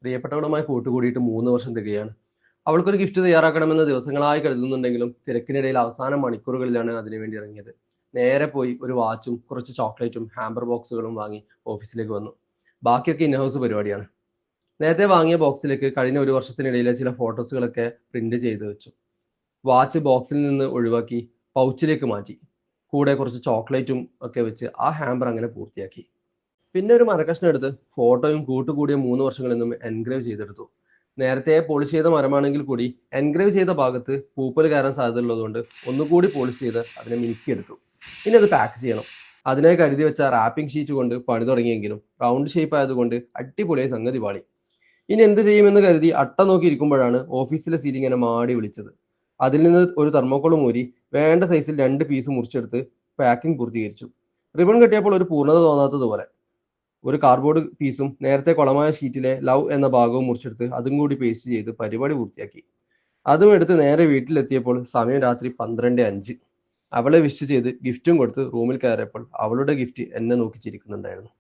പ്രിയപ്പെട്ടവളുമായി കൂട്ടുകൂടിയിട്ട് 3 വർഷം തികയാണ്. അവൾക്കൊരു ഗിഫ്റ്റ് തയ്യാറാക്കണമെന്ന് ദിവസങ്ങളായി കരുതുന്നുണ്ടെങ്കിലും തിരക്കിനിടയിൽ അവസാന മണിക്കൂറുകളിലാണ് അതിനുവേണ്ടി ഇറങ്ങിയത്. നേരെ പോയി ഒരു വാച്ചും കുറച്ച് ചോക്ലേറ്റും ഹാമ്പർ ബോക്സുകളും വാങ്ങി ഓഫീസിലേക്ക് വന്നു. ബാക്കിയൊക്കെ ഇൻ ഹൗസ് പരിപാടിയാണ്. നേരത്തെ വാങ്ങിയ ബോക്സിലേക്ക് കഴിഞ്ഞ ഒരു വർഷത്തിനിടയിലെ ചില ഫോട്ടോസുകളൊക്കെ പ്രിന്റ് ചെയ്ത് വെച്ചു. വാച്ച് ബോക്സിൽ നിന്ന് ഒഴിവാക്കി പൗച്ചിലേക്ക് മാറ്റി. കൂടെ കുറച്ച് ചോക്ലേറ്റും ഒക്കെ വെച്ച് ആ ഹാമ്പർ അങ്ങനെ പൂർത്തിയാക്കി. പിന്നെ ഒരു മരക്കഷ്ണം എടുത്ത് ഫോട്ടോയും കൂട്ടുകൂടിയ 3 വർഷങ്ങളിൽ നിന്നും എൻഗ്രേവ് ചെയ്തെടുത്തു. നേരത്തെ പോളിഷ് ചെയ്ത മരമാണെങ്കിൽ കൂടി എൻഗ്രേവ് ചെയ്ത ഭാഗത്ത് പൂപ്പൽ കയറാൻ സാധ്യതയുള്ളതുകൊണ്ട് ഒന്നുകൂടി പോളിഷ് ചെയ്ത് അതിനെ മിനുക്കിയെടുത്തു. ഇനി അത് പാക്ക് ചെയ്യണം. അതിനായി കരുതി വെച്ച റാപ്പിംഗ് ഷീറ്റ് കൊണ്ട് പണി തുടങ്ങിയെങ്കിലും റൗണ്ട് ഷേപ്പ് ആയതുകൊണ്ട് അടിപൊളിയായി സംഗതി പാളി. ഇനി എന്ത് ചെയ്യുമെന്ന് കരുതി അട്ട നോക്കി ഇരിക്കുമ്പോഴാണ് ഓഫീസിലെ സീറ്റിംഗ് എന്നെ മാടി വിളിച്ചത്. അതിൽ നിന്ന് ഒരു തെർമോക്കോളും ഊരി വേണ്ട സൈസിൽ 2 പീസ് മുറിച്ചെടുത്ത് പാക്കിംഗ് പൂർത്തീകരിച്ചു. റിബൺ കെട്ടിയപ്പോൾ ഒരു പൂർണ്ണത തോന്നാത്തതുപോലെ. ഒരു കാർഡ്ബോർഡ് പീസും നേരത്തെ കൊളമായ ഷീറ്റിലെ ലവ് എന്ന ഭാഗവും മുറിച്ചെടുത്ത് അതും കൂടി പേസ്റ്റ് ചെയ്ത് പരിപാടി പൂർത്തിയാക്കി. അതും എടുത്ത് നേരെ വീട്ടിലെത്തിയപ്പോൾ സമയം രാത്രി 12:05. അവളെ വിഷ് ചെയ്ത് ഗിഫ്റ്റും കൊടുത്ത് റൂമിൽ കയറിയപ്പോൾ അവളുടെ ഗിഫ്റ്റ് എന്നെ നോക്കി ചിരിക്കുന്നുണ്ടായിരുന്നു.